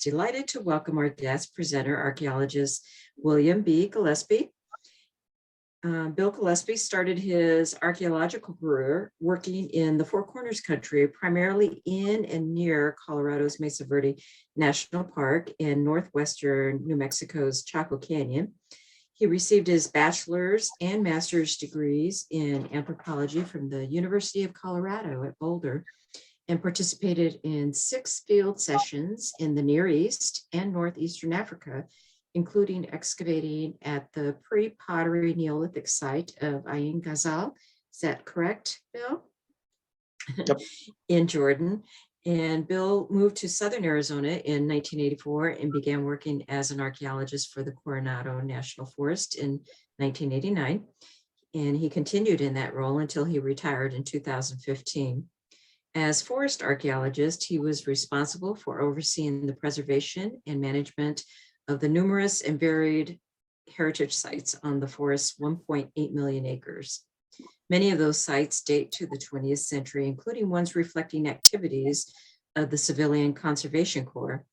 delighted to welcome our guest presenter, archaeologist William B. Gillespie. Bill Gillespie started his archaeological career working in the Four Corners country, primarily in and near Colorado's Mesa Verde National Park and northwestern New Mexico's Chaco Canyon. He received his bachelor's and master's degrees in anthropology from the University of Colorado at Boulder and participated in 6 field sessions in the Near East and Northeastern Africa, including excavating at the pre-pottery Neolithic site of Ain Ghazal. Is that correct, Bill? Yep. In Jordan. And Bill moved to Southern Arizona in 1984 and began working as an archaeologist for the Coronado National Forest in 1989. And he continued in that role until he retired in 2015. As forest archaeologist, he was responsible for overseeing the preservation and management of the numerous and varied heritage sites on the forest's 1.8 million acres. Many of those sites date to the 20th century, including ones reflecting activities of the Civilian Conservation Corps.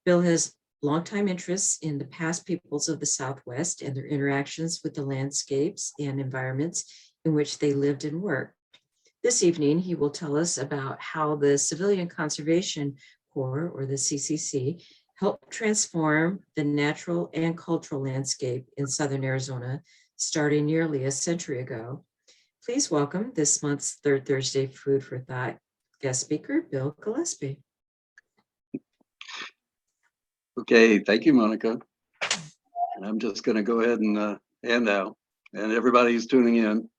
Bill has longtime interests in the past peoples of the Southwest and their interactions with the landscapes and environments in which they lived and worked. This evening, he will tell us about how the Civilian Conservation Corps, or the CCC, helped transform the natural and cultural landscape in Southern Arizona, starting nearly a century ago. Please welcome this month's Third Thursday Food for Thought guest speaker, Bill Gillespie. Okay, thank you, Monica. And I'm just going to go ahead and hand out, and everybody's tuning in.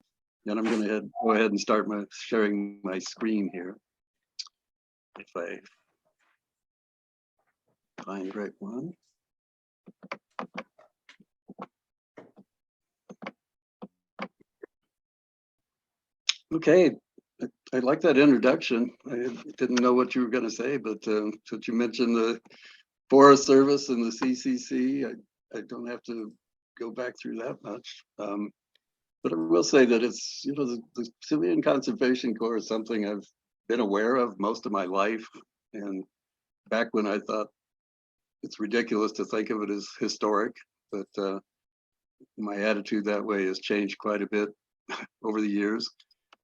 And I'm going to go ahead and start sharing my screen here. If I find the right one. Okay, I like that introduction. I didn't know what you were going to say, but since you mentioned the Forest Service and the CCC, I don't have to go back through that much. But I will say that it's, the Civilian Conservation Corps is something I've been aware of most of my life. And back when I thought it's ridiculous to think of it as historic, but my attitude that way has changed quite a bit over the years.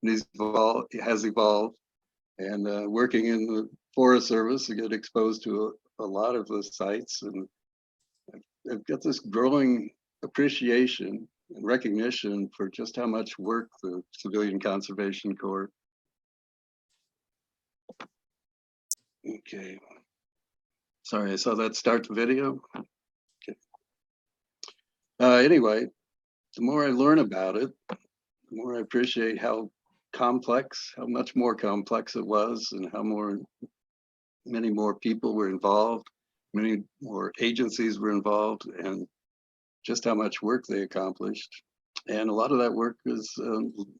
And it has evolved. And working in the Forest Service, I get exposed to a lot of the sites, and I've got this growing appreciation and recognition for just how much work the Civilian Conservation Corps. Okay. Sorry, I saw that start the video. Okay. Anyway, the more I learn about it, the more I appreciate how much more complex it was, and how many more people were involved, many more agencies were involved, and just how much work they accomplished. And a lot of that work has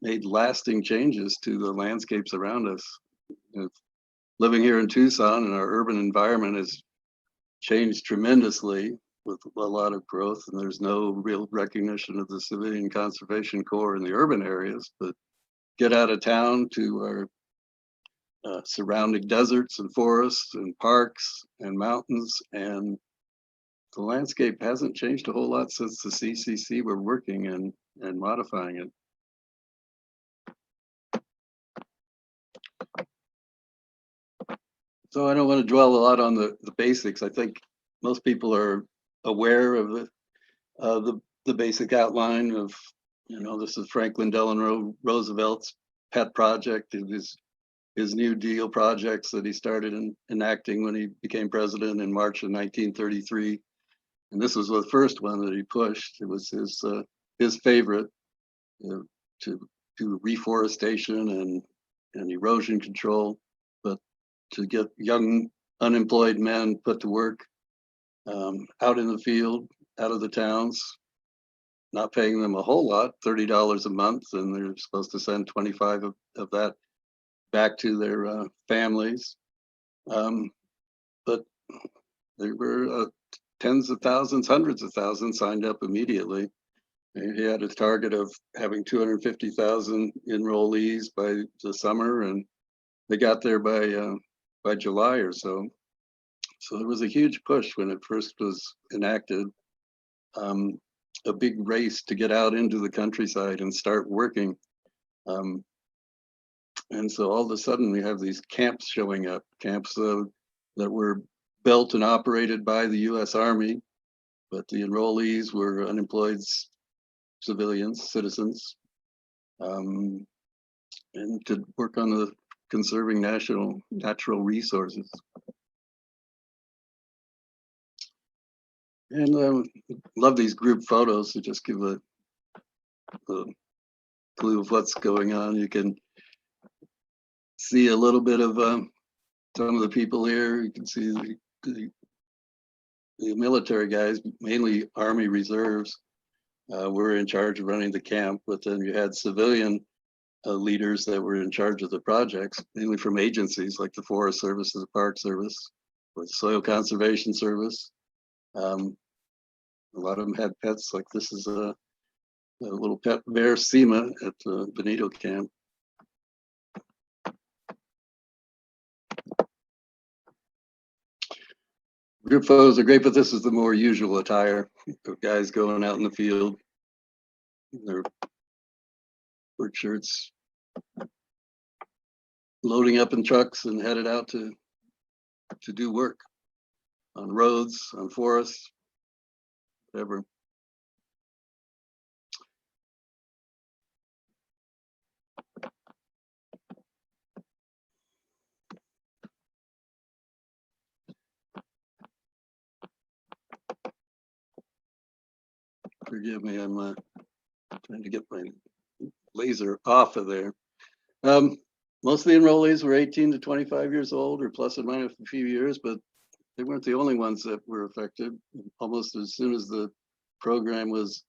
made lasting changes to the landscapes around us. Living here in Tucson, and our urban environment has changed tremendously with a lot of growth, and there's no real recognition of the Civilian Conservation Corps in the urban areas. But get out of town to our surrounding deserts and forests and parks and mountains, and the landscape hasn't changed a whole lot since the CCC were working and modifying it. So I don't want to dwell a lot on the basics. I think most people are aware of the basic outline of, this is Franklin Delano Roosevelt's pet project. It was his New Deal projects that he started enacting when he became president in March of 1933. And this was the first one that he pushed. It was his favorite, to do reforestation and erosion control, but to get young unemployed men put to work out in the field, out of the towns, not paying them a whole lot, $30 a month, and they're supposed to send 25 of that back to their families. But there were tens of thousands, hundreds of thousands signed up immediately. And he had a target of having 250,000 enrollees by the summer, and they got there by July or so. So there was a huge push when it first was enacted, a big race to get out into the countryside and start working. And so all of a sudden we have these camps showing up, camps that were built and operated by the US Army, but the enrollees were unemployed civilians, citizens, and could work on the conserving natural resources. And love these group photos to just give a clue of what's going on. You can see a little bit of some of the people here. You can see the military guys, mainly Army reserves, were in charge of running the camp, but then you had civilian leaders that were in charge of the projects, mainly from agencies like the Forest Service, the Park Service, or the Soil Conservation Service. A lot of them had pets, like this is a little pet bear, Pima, at the Benito camp. Group photos are great, but this is the more usual attire of guys going out in the field in their work shirts, loading up in trucks and headed out to do work on roads, on forests, whatever. Forgive me, I'm trying to get my laser off of there. Most of the enrollees were 18 to 25 years old, or plus or minus a few years, but they weren't the only ones that were affected. Almost as soon as the program was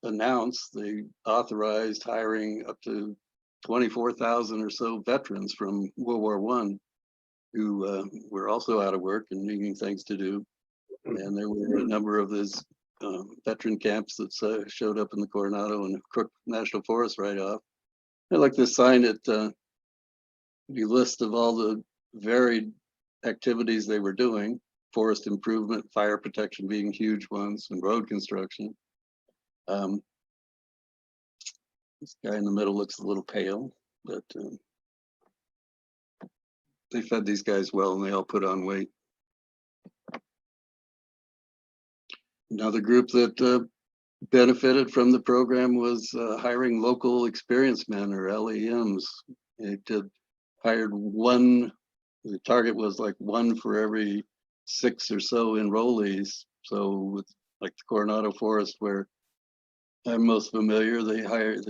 announced, they authorized hiring up to 24,000 or so veterans from World War I who were also out of work and needing things to do. And there were a number of these veteran camps that showed up in the Coronado and Crook National Forest right off. I like this sign at the list of all the varied activities they were doing, forest improvement, fire protection being huge ones, and road construction. This guy in the middle looks a little pale, but they fed these guys well and they all put on weight. Another group that benefited from the program was hiring local experienced men, or LEMs. It hired one, the target was like one for every 6 or so enrollees. So with like the Coronado Forest, where I'm most familiar, they had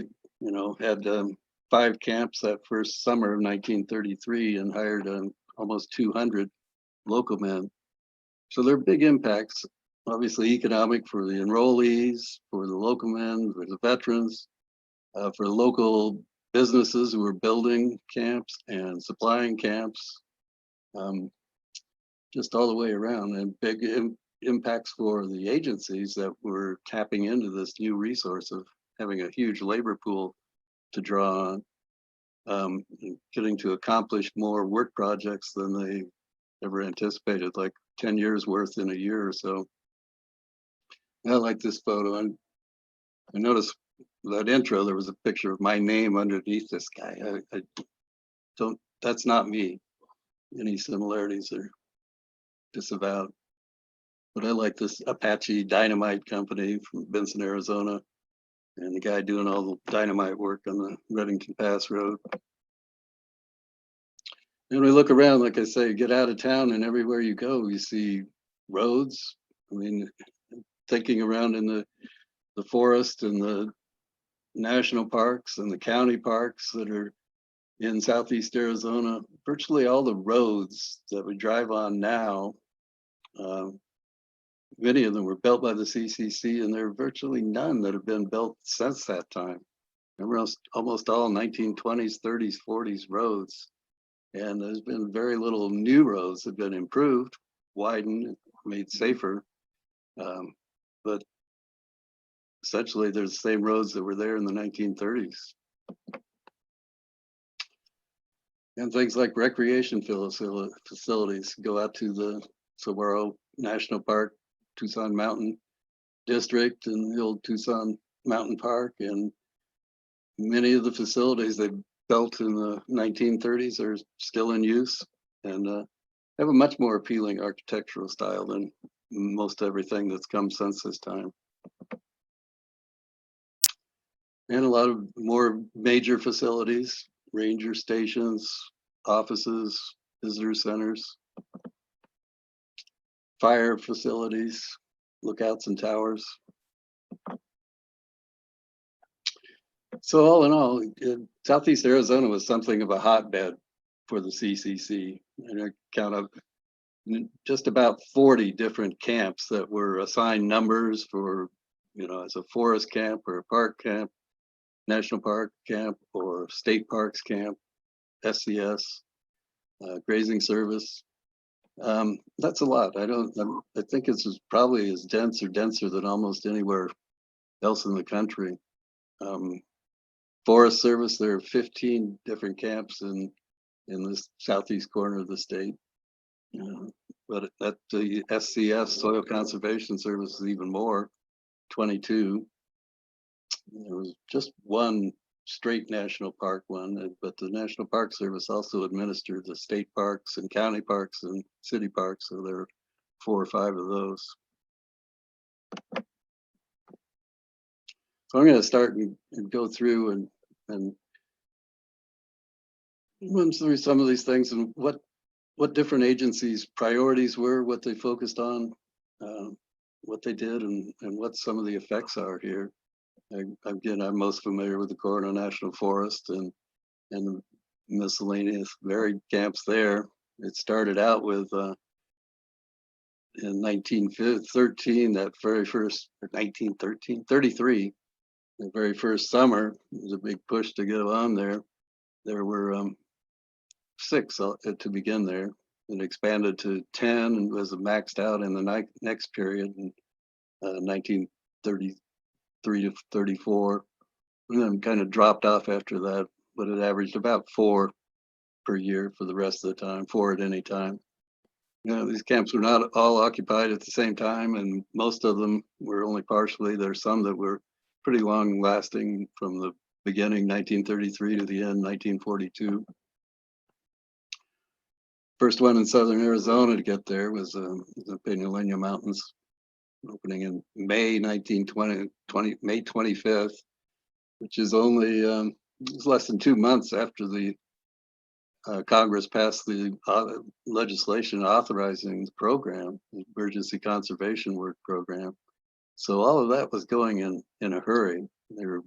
5 camps that first summer of 1933 and hired almost 200 local men. So they're big impacts, obviously economic for the enrollees, for the local men, for the veterans, for the local businesses who were building camps and supplying camps, just all the way around, and big impacts for the agencies that were tapping into this new resource of having a huge labor pool to draw on, getting to accomplish more work projects than they ever anticipated, like 10 years worth in a year or so. I like this photo. And I noticed that intro, there was a picture of my name underneath this guy. I don't, that's not me. Any similarities are disavowed. But I like this Apache Dynamite Company from Benson, Arizona, and the guy doing all the dynamite work on the Reddington Pass Road. And we look around, like I say, get out of town, and everywhere you go, you see roads. I mean, thinking around in the forest and the national parks and the county parks that are in southeast Arizona, virtually all the roads that we drive on now, many of them were built by the CCC, and there are virtually none that have been built since that time. Almost all 1920s, 30s, 40s roads. And there's been very little new roads that have been improved, widened, made safer. But essentially, they're the same roads that were there in the 1930s. And things like recreation facilities, go out to the Saguaro National Park, Tucson Mountain District, and the old Tucson Mountain Park. And many of the facilities they built in the 1930s are still in use and have a much more appealing architectural style than most everything that's come since this time. And a lot of more major facilities, ranger stations, offices, visitor centers, fire facilities, lookouts and towers. So all in all, Southeast Arizona was something of a hotbed for the CCC. And I count up just about 40 different camps that were assigned numbers for, as a forest camp or a park camp, national park camp or state parks camp, SCS, grazing service. That's a lot. I think it's probably as dense or denser than almost anywhere else in the country. Forest Service, there are 15 different camps in the southeast corner of the state. But at the SCS, Soil Conservation Service, is even more, 22. There was just one straight national park one, but the National Park Service also administered the state parks and county parks and city parks, so there are 4 or 5 of those. So I'm going to start and go through and run through some of these things and what different agencies' priorities were, what they focused on, what they did, and what some of the effects are here. Again, I'm most familiar with the Coronado National Forest and the miscellaneous varied camps there. It started out with in 1913, that very first, 33, the very first summer, it was a big push to get on there. There were 6 to begin there, and expanded to 10 and was maxed out in the next period in 1933 to 34, and then kind of dropped off after that, but it averaged about 4 per year for the rest of the time, 4 at any time. These camps were not all occupied at the same time, and most of them were only partially. There's some that were pretty long lasting from the beginning, 1933, to the end, 1942. First one in southern Arizona to get there was the Peñalena Mountains, opening in May 1920, May 25th, which is only less than 2 months after the Congress passed the legislation authorizing the program, the Emergency Conservation Work Program. So all of that was going in a hurry. They were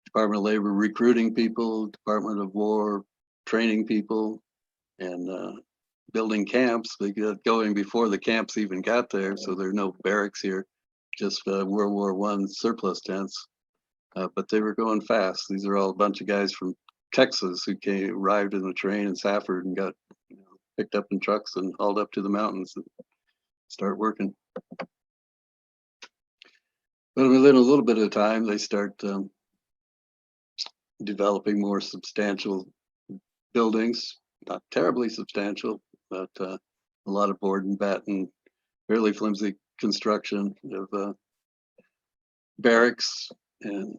Department of Labor recruiting people, Department of War training people, and building camps. They got going before the camps even got there, so there are no barracks here, just World War I surplus tents. But they were going fast. These are all a bunch of guys from Texas who arrived in the train in Safford and got picked up in trucks and hauled up to the mountains and start working. But within a little bit of time, they start developing more substantial buildings, not terribly substantial, but a lot of board and batten, fairly flimsy construction of barracks and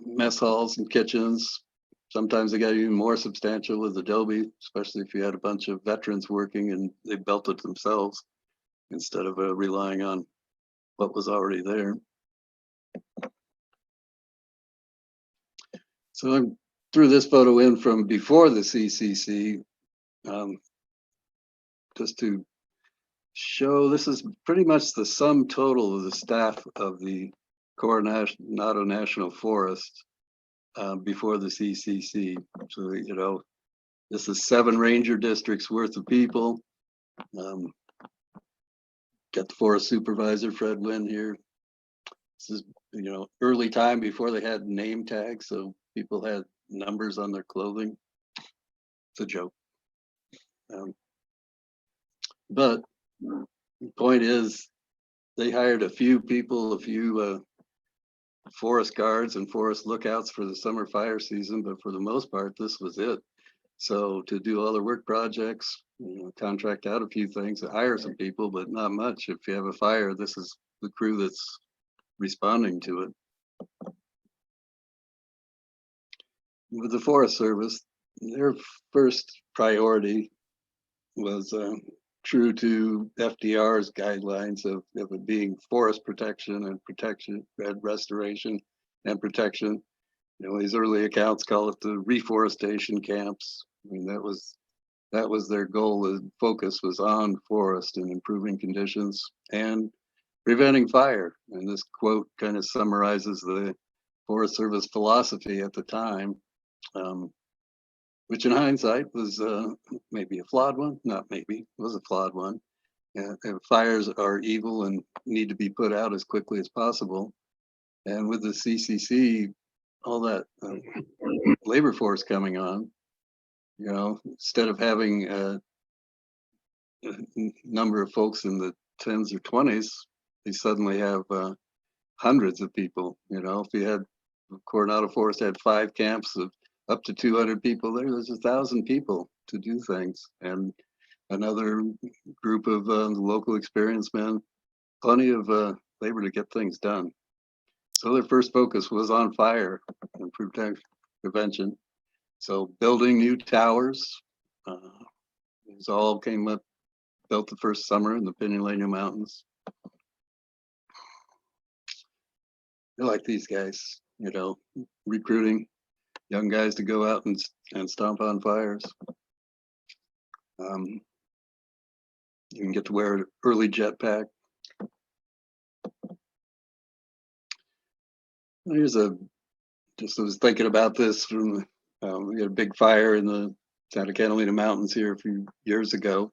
mess halls and kitchens. Sometimes they got even more substantial with adobe, especially if you had a bunch of veterans working and they built it themselves instead of relying on what was already there. So I threw this photo in from before the CCC, just to show this is pretty much the sum total of the staff of the Coronado National Forest before the CCC. So, this is 7 ranger districts worth of people. Got the forest supervisor, Fred Wynn, here. This is, early time before they had name tags, so people had numbers on their clothing. It's a joke. But the point is, they hired a few people, a few forest guards and forest lookouts for the summer fire season, but for the most part, this was it. So to do all the work projects, contract out a few things, hire some people, but not much. If you have a fire, this is the crew that's responding to it. With the Forest Service, their first priority was true to FDR's guidelines of it being forest protection and restoration and protection. These early accounts call it the reforestation camps. I mean, that was their goal. The focus was on forest and improving conditions and preventing fire. And this quote kind of summarizes the Forest Service philosophy at the time, which in hindsight was maybe a flawed one. Not maybe, was a flawed one. And fires are evil and need to be put out as quickly as possible. And with the CCC, all that labor force coming on, instead of having a number of folks in the 10s or 20s, they suddenly have hundreds of people. If you had Coronado Forest had 5 camps of up to 200 people there's 1,000 people to do things, and another group of local experienced men, plenty of labor to get things done. So their first focus was on fire and prevention. So building new towers, it all came up, built the first summer in the Peñalena Mountains. They're like these guys, recruiting young guys to go out and stomp on fires. You can get to wear an early jetpack. I was thinking about this from, we had a big fire in the Santa Catalina Mountains here a few years ago.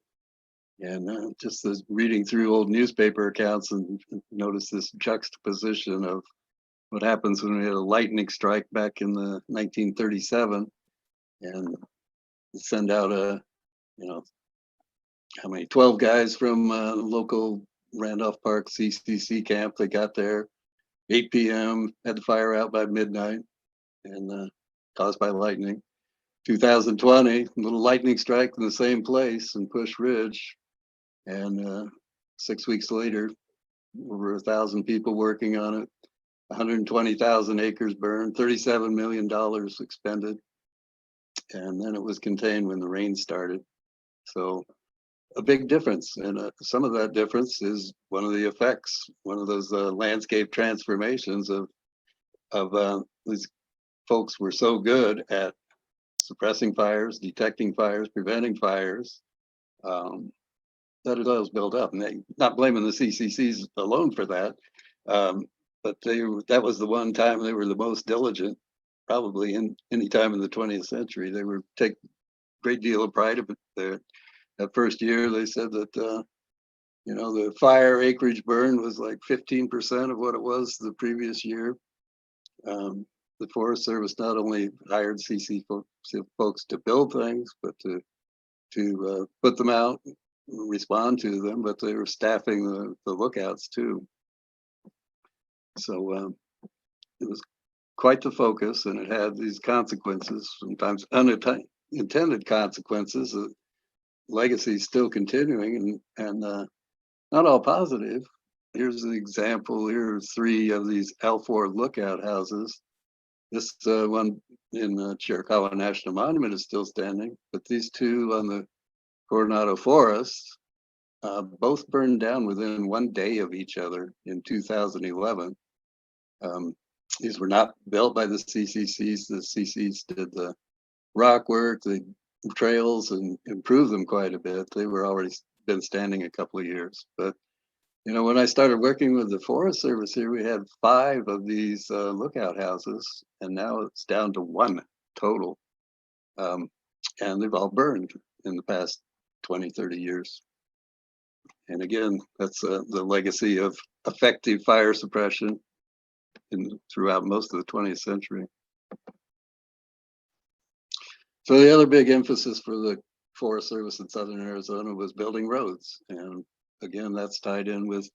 And just as reading through old newspaper accounts and noticed this juxtaposition of what happens when we had a lightning strike back in the 1937 and send out how many, 12 guys from local Randolph Park CCC camp. They got there 8 p.m., had the fire out by midnight, and caused by lightning. 2020, little lightning strike in the same place in Push Ridge, and 6 weeks later, over 1,000 people working on it, 120,000 acres burned, $37 million expended, and then it was contained when the rain started. So a big difference, and some of that difference is one of the effects, one of those landscape transformations of these folks were so good at suppressing fires, detecting fires, preventing fires, that it was built up. And they, not blaming the CCCs alone for that, but that was the one time they were the most diligent, probably in any time in the 20th century. They were take great deal of pride of it. That first year, they said that the fire acreage burn was like 15% of what it was the previous year. The Forest Service not only hired CC folks to build things, but to put them out, respond to them, but they were staffing the lookouts too. So it was quite the focus, and it had these consequences, sometimes unintended consequences. Legacy is still continuing, and not all positive. Here's an example. Here are 3 of these L4 lookout houses. This one in Chiricahua National Monument is still standing, but these 2 on the Coronado Forest both burned down within 1 day of each other in 2011. These were not built by the CCCs. The CCCs did the rock work, the trails, and improved them quite a bit. They were already been standing a couple of years. But when I started working with the Forest Service here, we had 5 of these lookout houses, and now it's down to 1 total. And they've all burned in the past 20, 30 years. And again, that's the legacy of effective fire suppression throughout most of the 20th century. So the other big emphasis for the Forest Service in Southern Arizona was building roads. And again, that's tied in with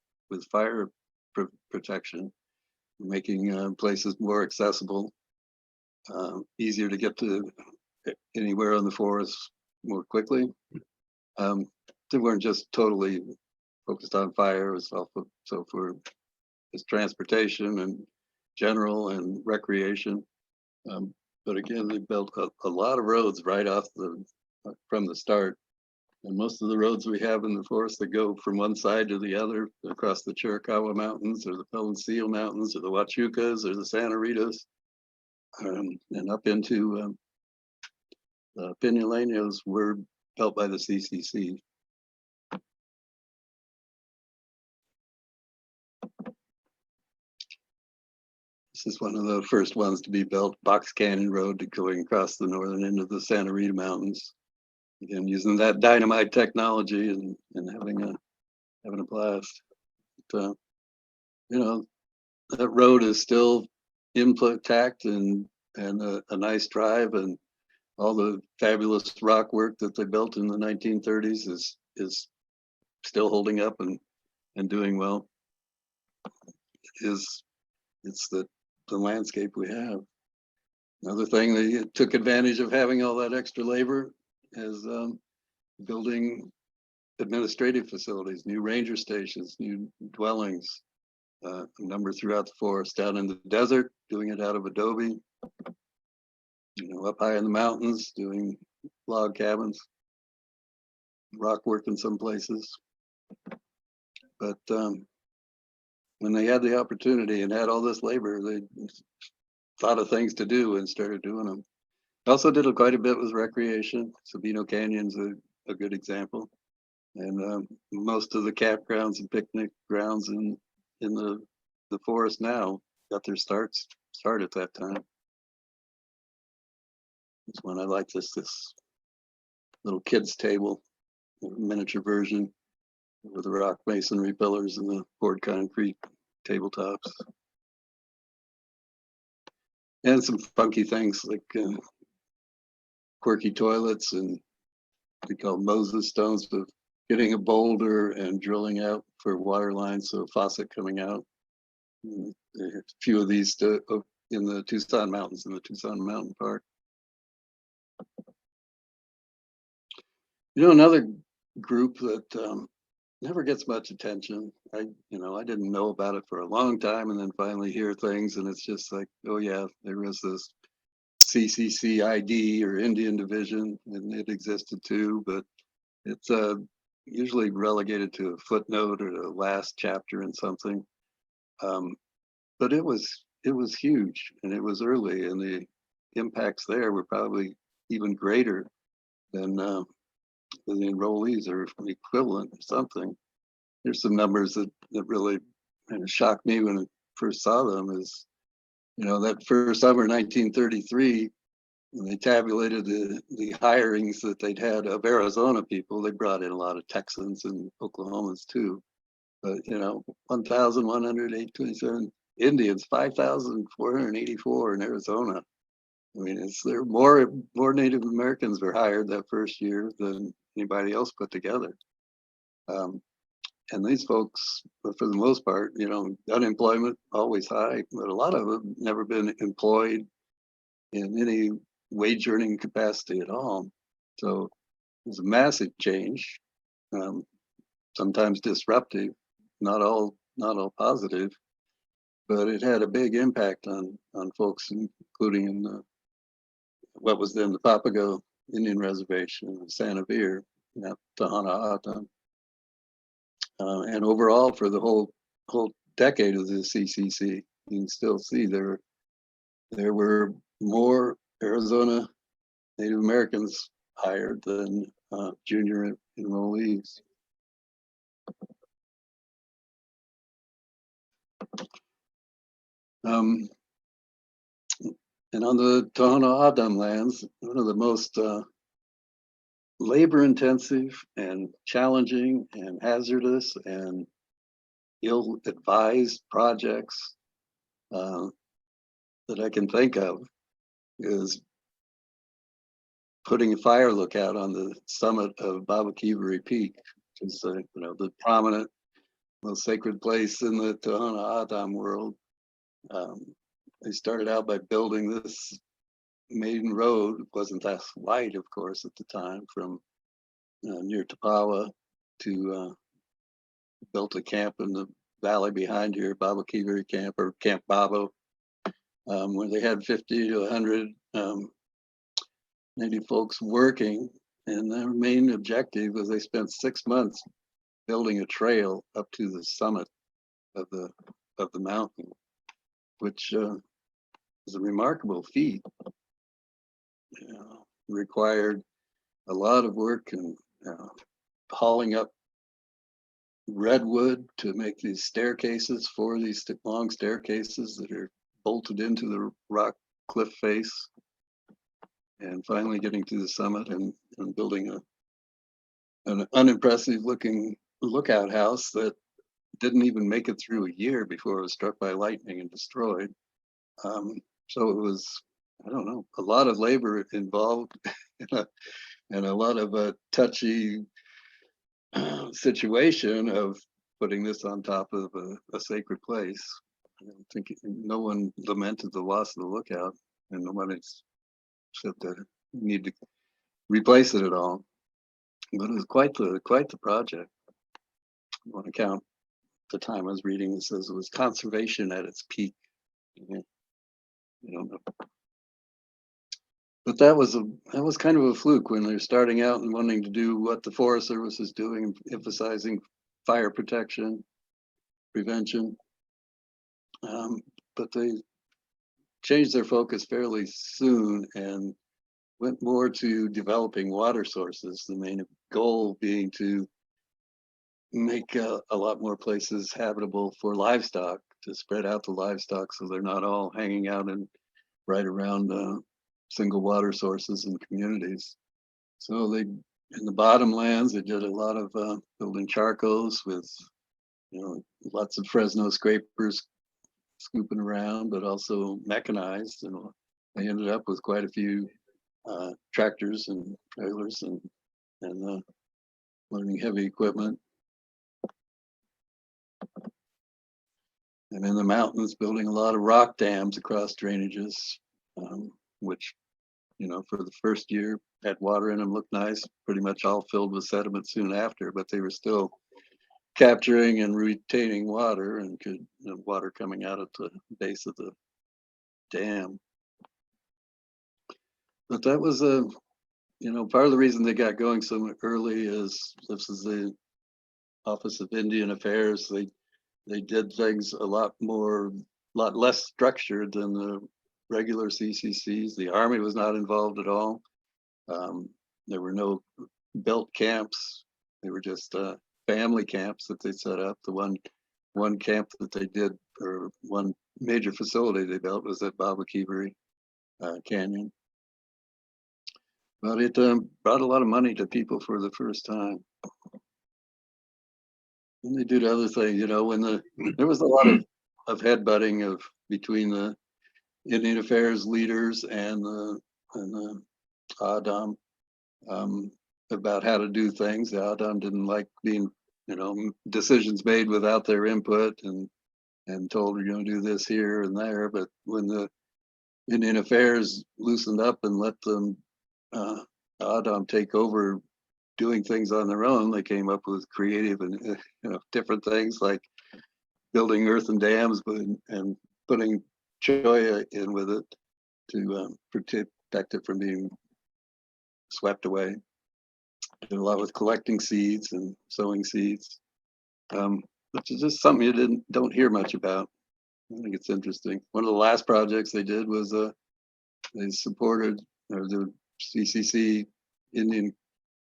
fire protection, making places more accessible, easier to get to anywhere in the forest more quickly. They weren't just totally focused on fire. It was also so for its transportation and general and recreation. But again, they built a lot of roads right off from the start. And most of the roads we have in the forest that go from one side to the other across the Chiricahua Mountains or the Peloncillo Mountains or the Huachucas or the Santa Ritas, and up into Pinaleños were built by the CCC. This is one of the first ones to be built, Box Canyon Road, to going across the northern end of the Santa Rita Mountains. Again, using that dynamite technology and having a blast. But, you know, that road is still intact and a nice drive, and all the fabulous rock work that they built in the 1930s is still holding up and doing well. It's the landscape we have. Another thing, they took advantage of having all that extra labor is building administrative facilities, new ranger stations, new dwellings, a number throughout the forest, down in the desert, doing it out of adobe, up high in the mountains, doing log cabins, rock work in some places. But when they had the opportunity and had all this labor, they thought of things to do and started doing them. Also did quite a bit with recreation. Sabino Canyon's a good example. And most of the campgrounds and picnic grounds in the forest now got their start at that time. This one I like, this little kids table, miniature version with the rock masonry pillars and the poured concrete tabletops. And some funky things like quirky toilets and they call Moses stones, of getting a boulder and drilling out for water lines, so a faucet coming out. A few of these in the Tucson Mountains, in the Tucson Mountain Park. Another group that never gets much attention. I didn't know about it for a long time, and then finally hear things, and it's just like, oh yeah, there was this CCCID or Indian Division, and it existed too, but it's usually relegated to a footnote or the last chapter in something. But it was huge, and it was early, and the impacts there were probably even greater than the enrollees, or equivalent or something. There's some numbers that really kind of shocked me when I first saw them. Is that first summer, 1933, when they tabulated the hirings that they'd had of Arizona people, they brought in a lot of Texans and Oklahomans too. But 1,187 Indians, 5,484 in Arizona. I mean, there more Native Americans were hired that first year than anybody else put together. And these folks, for the most part, unemployment always high, but a lot of them never been employed in any wage earning capacity at all. So it was a massive change, sometimes disruptive, not all positive, but it had a big impact on folks, including in what was then the Papago Indian Reservation, Santa Vir, Tohono O'odham. And overall, for the whole decade of the CCC, you can still see there were more Arizona Native Americans hired than junior enrollees. And on the Tohono O'odham lands, one of the most labor-intensive and challenging and hazardous and ill-advised projects that I can think of is putting a fire lookout on the summit of Babakivari Peak, which is the prominent, most sacred place in the Tohono O'odham world. They started out by building this main road wasn't that wide, of course, at the time, from near Tapawa to built a camp in the valley behind here, Baba Kiwi Camp or Camp Babo, where they had 50 to 100 Native folks working. And their main objective was they spent 6 months building a trail up to the summit of the mountain, which is a remarkable feat. Required a lot of work and hauling up redwood to make these staircases, for these long staircases that are bolted into the rock cliff face, and finally getting to the summit and building an unimpressive looking lookout house that didn't even make it through a year before it was struck by lightning and destroyed. So it was, I don't know, a lot of labor involved and a lot of touchy situation of putting this on top of a sacred place. I don't think no one lamented the loss of the lookout, and nobody said that you need to replace it at all. But it was quite the project. I want to count the time I was reading. It says it was conservation at its peak. I don't know. But that was kind of a fluke when they're starting out and wanting to do what the Forest Service is doing, emphasizing fire protection, prevention. But they changed their focus fairly soon and went more to developing water sources. The main goal being to make a lot more places habitable for livestock, to spread out the livestock so they're not all hanging out and right around single water sources and communities. So they, in the bottomlands, they did a lot of building charcoals with, lots of Fresno scrapers scooping around, but also mechanized. And they ended up with quite a few tractors and trailers and loading heavy equipment. And in the mountains, building a lot of rock dams across drainages, which, for the first year had water in them, looked nice, pretty much all filled with sediment soon after, but they were still capturing and retaining water and could, water coming out at the base of the dam. But that was part of the reason they got going so early is this is the Office of Indian Affairs. They did things a lot less structured than the regular CCCs. The Army was not involved at all. There were no built camps. They were just family camps that they set up. The one camp that they did, or one major facility they built, was at Baba Kiwi Canyon. But it brought a lot of money to people for the first time. And they did other things, when there was a lot of headbutting between the Indian Affairs leaders and the Adam about how to do things. The Adam didn't like being, decisions made without their input and told, do this here and there. But when the Indian Affairs loosened up and let them Adam take over doing things on their own, they came up with creative and different things like building earthen dams and putting choya in with it to protect it from being swept away. Did a lot with collecting seeds and sowing seeds, which is just something you don't hear much about. I think it's interesting. One of the last projects they did was they supported, or the CCC Indian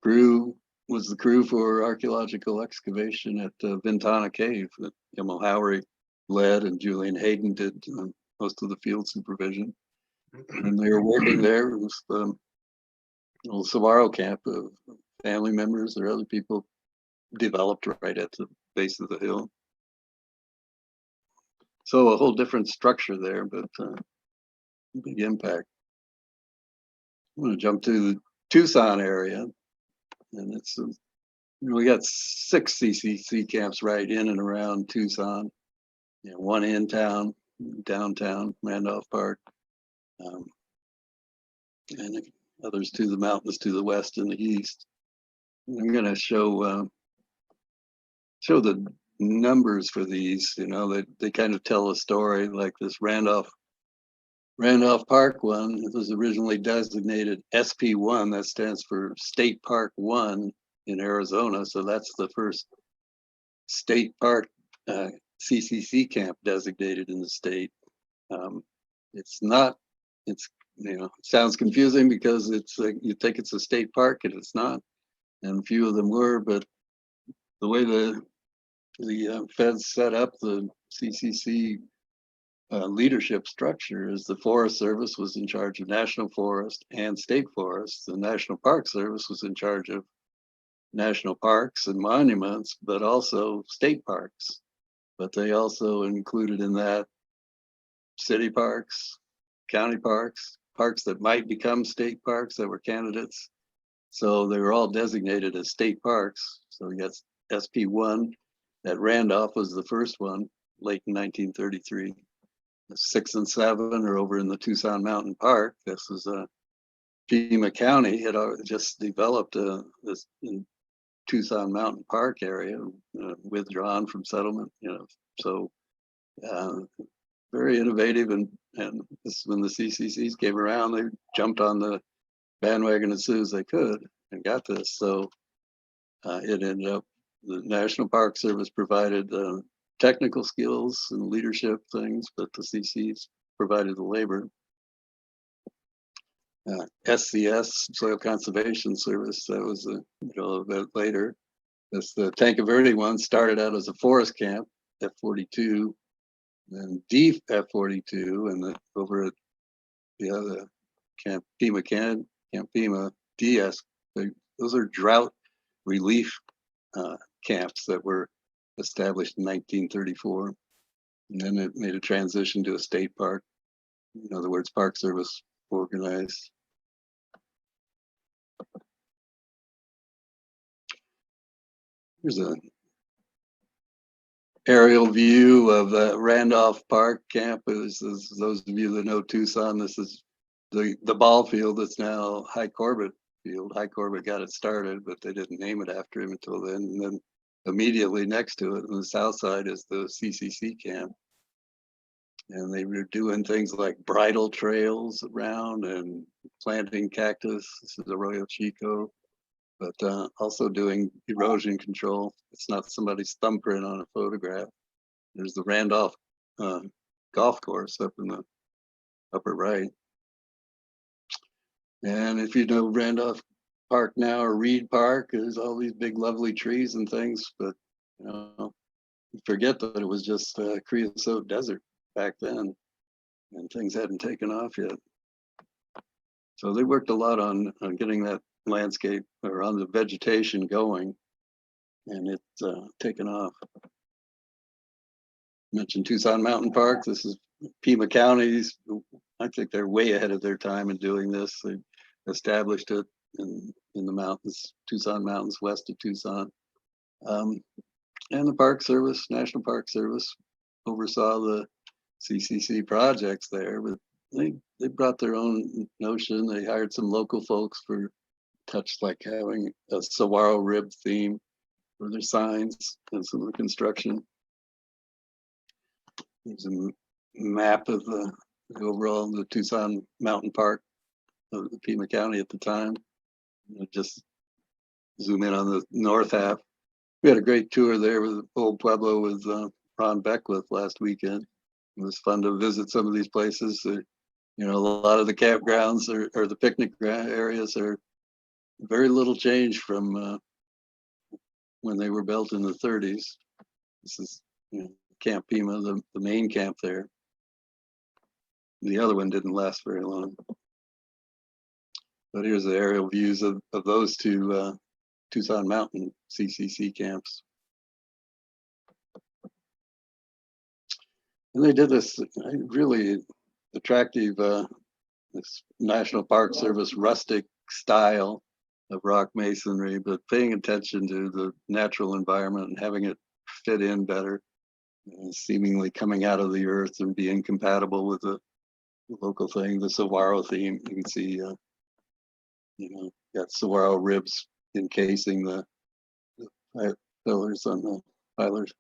crew was the crew for archaeological excavation at Ventana Cave that Emil Howery led, and Julian Hayden did most of the field supervision. And they were working there. It was the little Saguaro camp of family members or other people developed right at the base of the hill. So a whole different structure there, but big impact. I'm going to jump to the Tucson area, and it's we got 6 CCC camps right in and around Tucson. One in town, downtown, Randolph Park. and others to the mountains to the west and the east. I'm going to show the numbers for these. You know, they kind of tell a story. Like this Randolph Park one, it was originally designated SP1. That stands for State Park 1 in Arizona. So that's the first state park CCC camp designated in the state. It's not, it's, you know, it sounds confusing because it's you think it's a state park and it's not, and few of them were, but the way the feds set up the CCC leadership structure is the Forest Service was in charge of national forest and state forests. The National Park Service was in charge of national parks and monuments, but also state parks. But they also included in that city parks, county parks, parks that might become state parks that were candidates. So they were all designated as state parks. So we got SP1. That Randolph was the first one, late in 1933. 6 and 7 are over in the Tucson Mountain Park. This was Pima County had just developed this Tucson Mountain Park area, withdrawn from settlement. You know, so very innovative, and this when the CCCs came around, they jumped on the bandwagon as soon as they could and got this. So it ended up the National Park Service provided technical skills and leadership things, but the CCs provided the labor. SCS, Soil Conservation Service, that was a bit later. This the Tanque Verde one started out as a forest camp, F42, then D F42, and over at the other Camp Pima, DS. Those are drought relief camps that were established in 1934. And then it made a transition to a state park. In other words, Park Service organized. Here's an aerial view of the Randolph Park camp. Those of you that know Tucson, this is the ball field that's now High Corbett Field. High Corbett got it started, but they didn't name it after him until then. And then immediately next to it on the south side is the CCC camp. And they were doing things like bridle trails around and planting cactus. This is Arroyo Chico, but also doing erosion control. It's not somebody's thumbprint on a photograph. There's the Randolph golf course up in the upper right. And if you know Randolph Park now or Reed Park, there's all these big lovely trees and things, but you know, you forget that it was just creosote desert back then, and things hadn't taken off yet. So they worked a lot on getting that landscape or on the vegetation going, and it's taken off. Mentioned Tucson Mountain Park. This is Pima County's. I think they're way ahead of their time in doing this. They established it in the mountains, Tucson Mountains, west of Tucson. And the Park Service, National Park Service, oversaw the CCC projects there, but they brought their own notion. They hired some local folks for touch, like having a saguaro rib theme for their signs and some of the construction. There's a map of the overall the Tucson Mountain Park of the Pima County at the time. Just zoom in on the north half. We had a great tour there with Old Pueblo with Ron Beckwith last weekend. It was fun to visit some of these places. You know, a lot of the campgrounds or the picnic areas are very little change from when they were built in the 30s. This is Camp Pima, the main camp there. The other one didn't last very long. But here's the aerial views of those two Tucson Mountain CCC camps. And they did this really attractive this National Park Service rustic style of rock masonry, but paying attention to the natural environment and having it fit in better, seemingly coming out of the earth and being compatible with the local thing, the saguaro theme. You can see Got saguaro ribs encasing the pillars on the pilars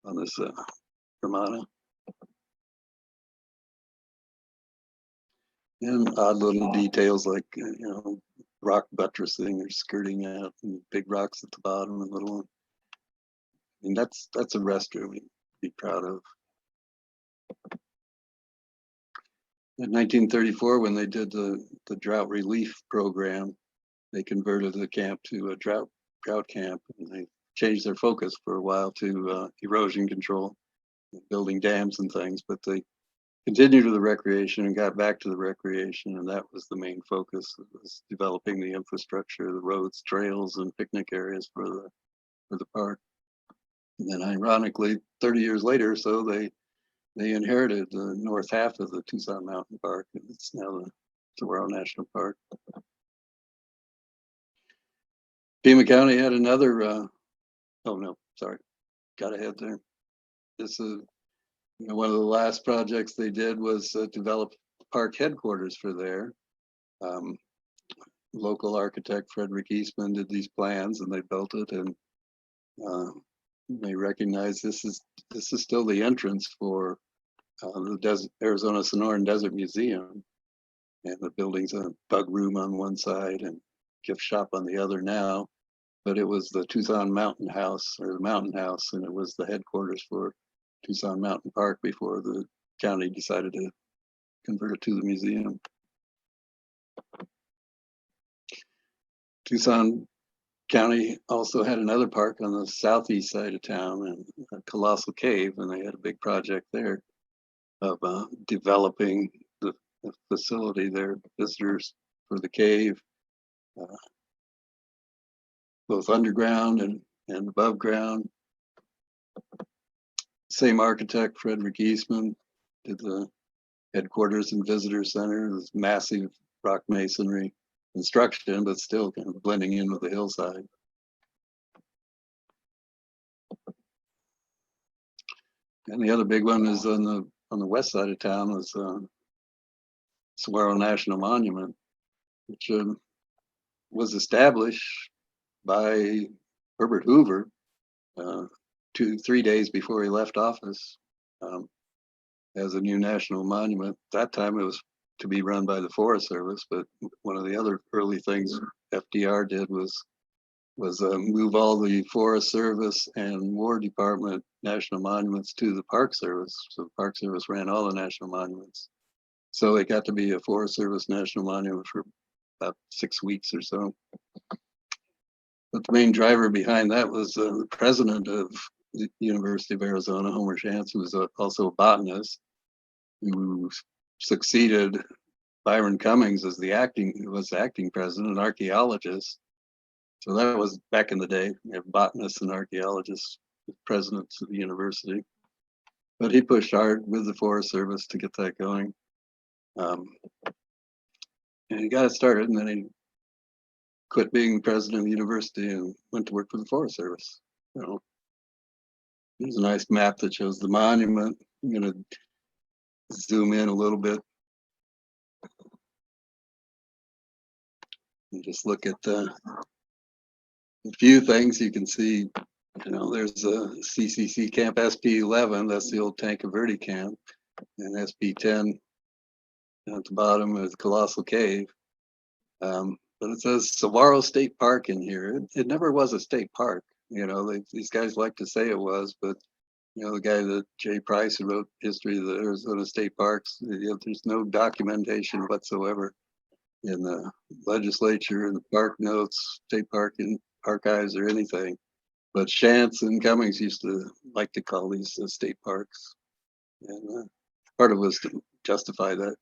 on this Ramada. And odd little details like, rock buttressing or skirting out and big rocks at the bottom and little one. And that's a restroom we'd be proud of. In 1934, when they did the drought relief program, they converted the camp to a drought camp, and they changed their focus for a while to erosion control, building dams and things, but they continued to the recreation and got back to the recreation, and that was the main focus. It was developing the infrastructure, the roads, trails, and picnic areas for the park. And then ironically, 30 years later, so they inherited the north half of the Tucson Mountain Park, and it's now the Saguaro National Park. Pima County had another, oh no, sorry, got ahead there. This is one of the last projects they did was develop park headquarters for there. Local architect Frederick Eastman did these plans, and they built it, and they recognized this is still the entrance for the Arizona Sonoran Desert Museum, and the building's a bug room on one side and gift shop on the other now. But it was the Tucson Mountain House, or the Mountain House, and it was the headquarters for Tucson Mountain Park before the county decided to convert it to the museum. Tucson County also had another park on the southeast side of town, and a colossal cave, and they had a big project there of developing the facility there, visitors for the cave, both underground and above ground. Same architect, Frederick Eastman, did the headquarters and visitor center. This massive rock masonry construction, but still kind of blending in with the hillside. And the other big one is on the west side of town was Saguaro National Monument, which was established by Herbert Hoover 2-3 days before he left office as a new national monument. That time it was to be run by the Forest Service, but one of the other early things FDR did was move all the Forest Service and War Department national monuments to the Park Service. So the Park Service ran all the national monuments. So it got to be a Forest Service national monument for about 6 weeks or so. But the main driver behind that was the president of the University of Arizona, Homer Shantz, who was also a botanist, who succeeded Byron Cummings as the acting president, an archaeologist. So that was back in the day. We have botanists and archaeologists, presidents of the university. But he pushed hard with the Forest Service to get that going. And he got it started, and then he quit being president of the university and went to work for the Forest Service. There's a nice map that shows the monument. I'm going to zoom in a little bit and just look at a few things. You can see, there's a CCC camp SP-11. That's the old Tanque Verde camp, and SP-10 at the bottom is Colossal Cave. But it says Saguaro State Park in here. It never was a state park. These guys like to say it was, but the guy that Jay Price, who wrote History of the Arizona State Parks, there's no documentation whatsoever in the legislature, in the park notes, state park and archives, or anything. But Shantz and Cummings used to like to call these state parks, and part of it was to justify that,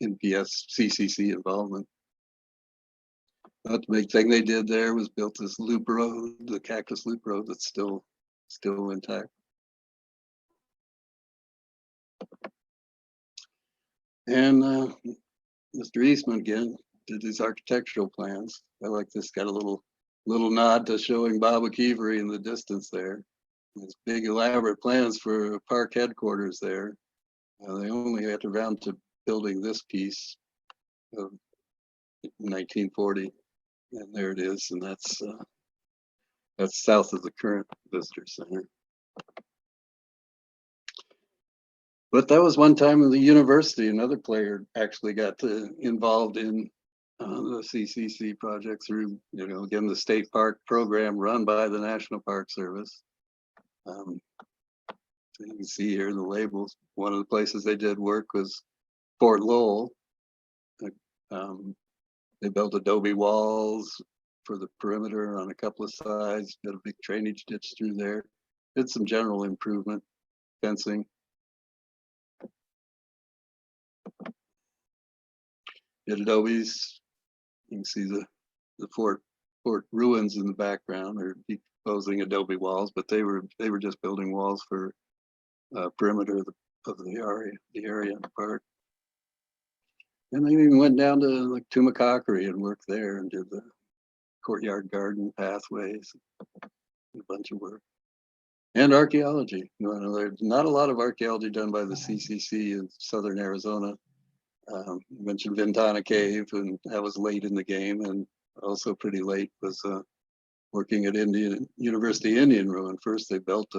NPS CCC involvement. But the big thing they did there was built this loop road, the Cactus Loop Road, that's still intact. And Mr. Eastman again did these architectural plans. I like this, got a little nod to showing Bob Keevery in the distance there. These big elaborate plans for park headquarters there. They only had around to building this piece of 1940, and there it is, and that's south of the current visitor center. But that was one time in the university, another player actually got involved in the CCC project through, again, the state park program run by the National Park Service. So you can see here the labels. One of the places they did work was Fort Lowell. They built adobe walls for the perimeter on a couple of sides, got a big drainage ditch through there, did some general improvement, fencing. Did adobes. You can see the fort ruins in the background, or decomposing adobe walls, but they were just building walls for perimeter of the area in the park. And they even went down to like Tumacacori and worked there and did the courtyard garden pathways, a bunch of work. And archaeology. There's not a lot of archaeology done by the CCC in southern Arizona. You mentioned Ventana Cave, and that was late in the game, and also pretty late was working at University Indian Ruin. First, they built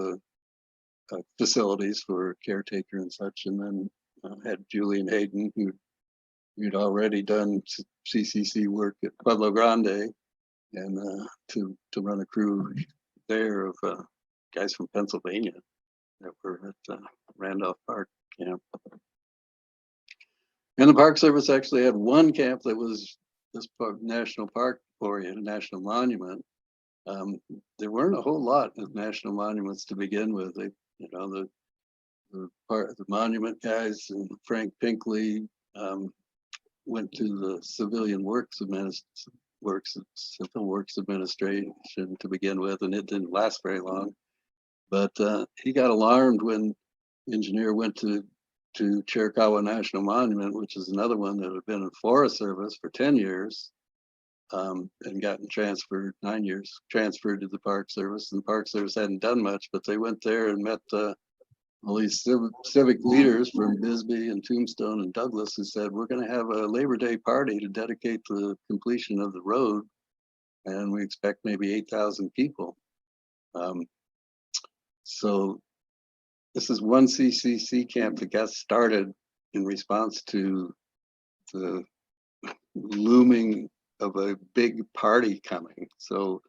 facilities for caretaker and such, and then had Julian Hayden, who'd already done CCC work at Pueblo Grande, and to run a crew there of guys from Pennsylvania that were at Randolph Park Camp. And the Park Service actually had one camp that was this national park oriented, national monument. There weren't a whole lot of national monuments to begin with. They, the monument guys and Frank Pinkley went to the Civil Works Administration to begin with, and it didn't last very long. But he got alarmed when the engineer went to Chiricahua National Monument, which is another one that had been in Forest Service for 10 years, and gotten transferred, 9 years, transferred to the Park Service. And the Park Service hadn't done much, but they went there and met all these civic leaders from Bisbee and Tombstone and Douglas, who said, we're going to have a Labor Day party to dedicate the completion of the road, and we expect maybe 8,000 people. So this is one CCC camp that got started in response to the looming of a big party coming. So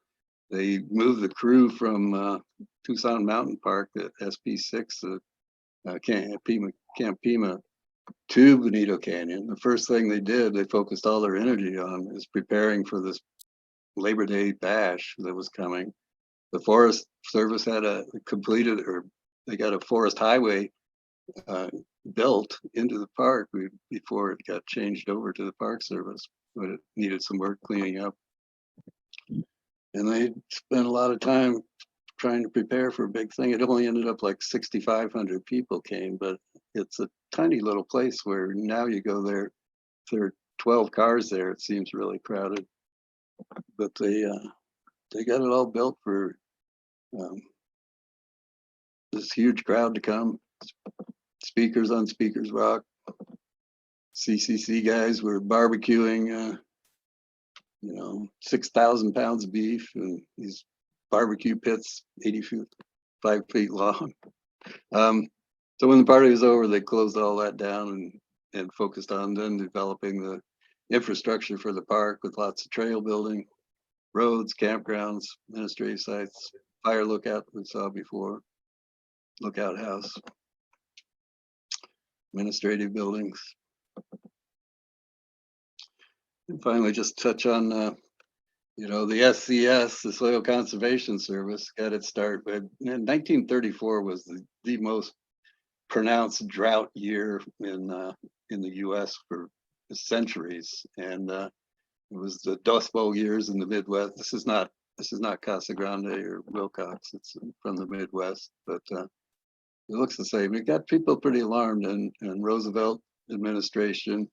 they moved the crew from Tucson Mountain Park at SP6, Camp Pima, to Bonito Canyon. The first thing they did, they focused all their energy on, is preparing for this Labor Day bash that was coming. The Forest Service had they got a forest highway built into the park before it got changed over to the Park Service, but it needed some work cleaning up. And they spent a lot of time trying to prepare for a big thing. It only ended up like 6,500 people came, but it's a tiny little place where now you go there, there are 12 cars there, it seems really crowded. But they got it all built for this huge crowd to come. Speakers on Speakers Rock. CCC guys were barbecuing, 6,000 pounds of beef and these barbecue pits, 85 feet long. So when the party was over, they closed all that down and focused on then developing the infrastructure for the park with lots of trail building, roads, campgrounds, administrative sites, fire lookout we saw before, lookout house, administrative buildings. And finally, just touch on, the SCS, the Soil Conservation Service, got its start. But 1934 was the most pronounced drought year in the U.S. for centuries, and it was the Dust Bowl years in the Midwest. This is not Casa Grande or Wilcox. It's from the Midwest, but it looks the same. It got people pretty alarmed, and Roosevelt administration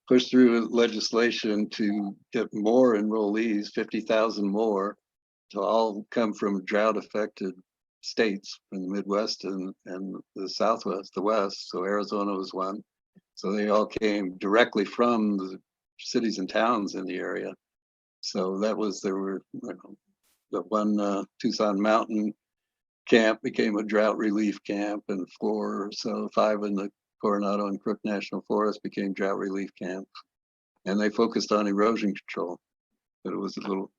pushed through legislation to get more enrollees, 50,000 more, to all come from drought-affected states from the Midwest and the Southwest, the West. So Arizona was one. So they all came directly from the cities and towns in the area. So there were, the one Tucson Mountain camp became a drought relief camp, and 4 or so, 5 in the Coronado and Crook National Forest became drought relief camps. And they focused on erosion control. But it was a little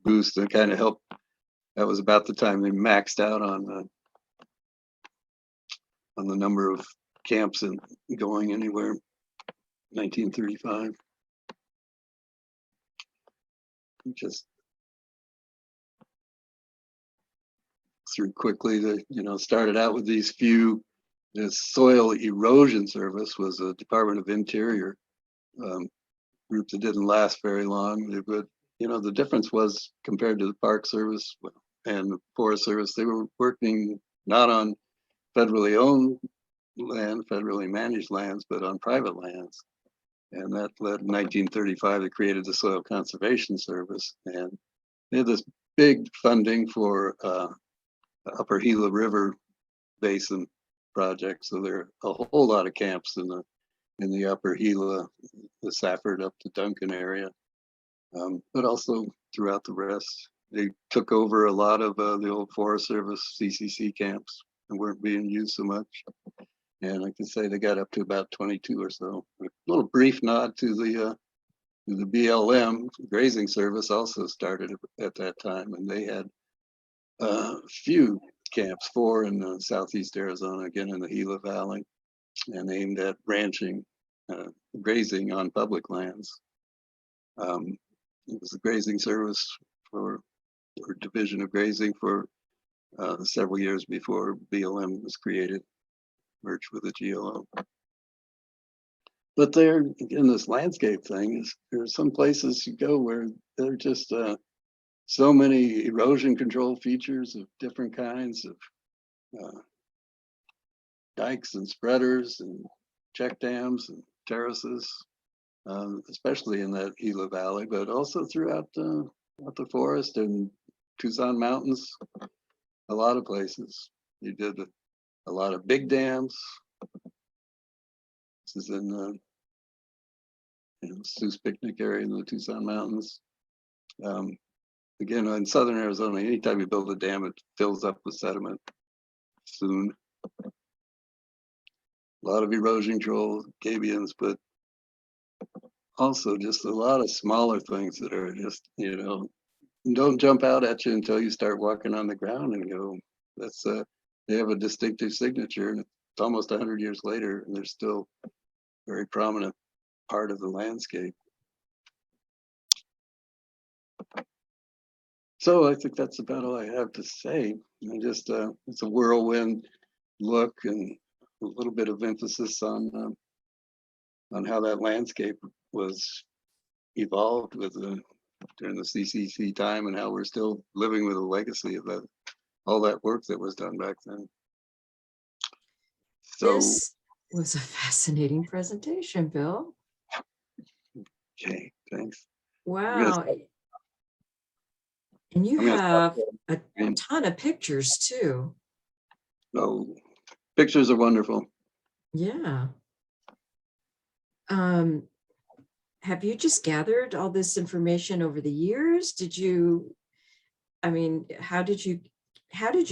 boost that kind of helped. That was about the time they maxed out on the number of camps and going anywhere. 1935. Just through quickly, started out with these few. The Soil Erosion Service was a Department of Interior group that didn't last very long. But the difference was, compared to the Park Service and the Forest Service, they were working not on federally owned land, federally managed lands, but on private lands. And that led in 1935, they created the Soil Conservation Service. And they had this big funding for Upper Gila River Basin project. So there are a whole lot of camps in the Upper Gila, the Safford up to Duncan area, but also throughout the rest. They took over a lot of the old Forest Service CCC camps and weren't being used so much. And I can say they got up to about 22 or so. A little brief nod to the BLM grazing service also started at that time, and they had a few camps, 4 in southeast Arizona, again in the Gila Valley, and aimed at ranching, grazing on public lands. It was a grazing service or division of grazing for several years before BLM was created, merged with the GLO. But there, again, this landscape thing is, there are some places you go where there are just so many erosion control features of different kinds of dikes and spreaders and check dams and terraces, especially in that Gila Valley, but also throughout the forest and Tucson Mountains, a lot of places. You did a lot of big dams. This is in the Seuss Picnic area in the Tucson Mountains. Again, in southern Arizona, anytime you build a dam, it fills up with sediment soon. A lot of erosion control, gabions, but also just a lot of smaller things that are just, don't jump out at you until you start walking on the ground and go, that's they have a distinctive signature, and it's almost 100 years later, and they're still very prominent part of the landscape. So I think that's about all I have to say. I just it's a whirlwind look and a little bit of emphasis on how that landscape was evolved during the CCC time, and how we're still living with a legacy of all that work that was done back then. So, this was a fascinating presentation, Bill. Okay, thanks. Wow. And you have a ton of pictures too. Oh, pictures are wonderful. Yeah. Have you just gathered all this information over the years? How did you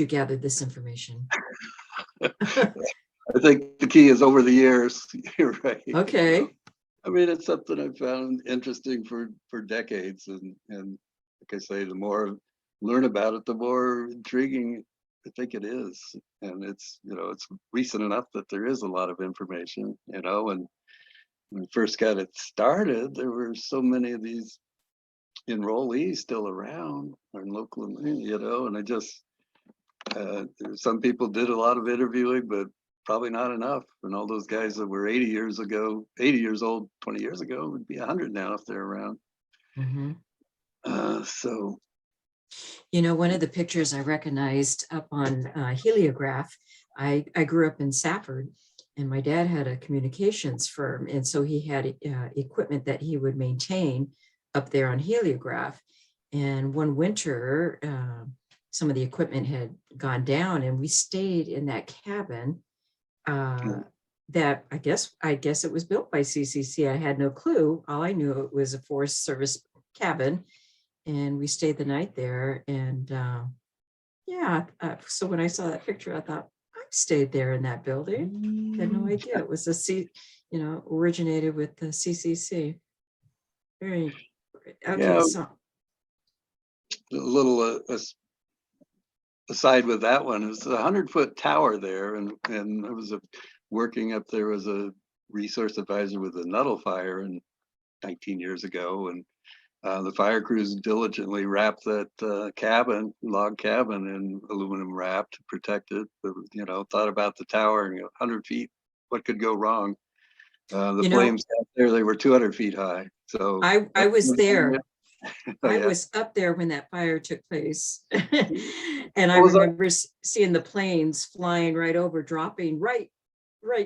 gather this information? I think the key is over the years. You're right. Okay. It's something I've found interesting for decades, and like I say, the more I learn about it, the more intriguing I think it is. And it's recent enough that there is a lot of information, and when we first got it started, there were so many of these enrollees still around, or local, and I just some people did a lot of interviewing, but probably not enough. And all those guys that were 80 years old 20 years ago would be 100 now if they're around. Mm-hmm. So one of the pictures I recognized up on heliograph, I grew up in Safford, and my dad had a communications firm, and so he had equipment that he would maintain up there on heliograph. And one winter, some of the equipment had gone down, and we stayed in that cabin that I guess it was built by CCC. I had no clue. All I knew it was a Forest Service cabin, and we stayed the night there. And yeah, so when I saw that picture, I thought I stayed there in that building. Had no idea it was originated with the CCC. Very okay. Yeah, So a little aside with that one is a 100-foot tower there, and I was working up there as a resource advisor with the Nuttall fire and 19 years ago, and the fire crews diligently wrapped that log cabin in aluminum wrap to protect it. But, thought about the tower and 100 feet, what could go wrong? The flames out there, they were 200 feet high. So I was there. Oh, I yeah. was up there when that fire took place. And I What was that? remember seeing the planes flying right over, dropping right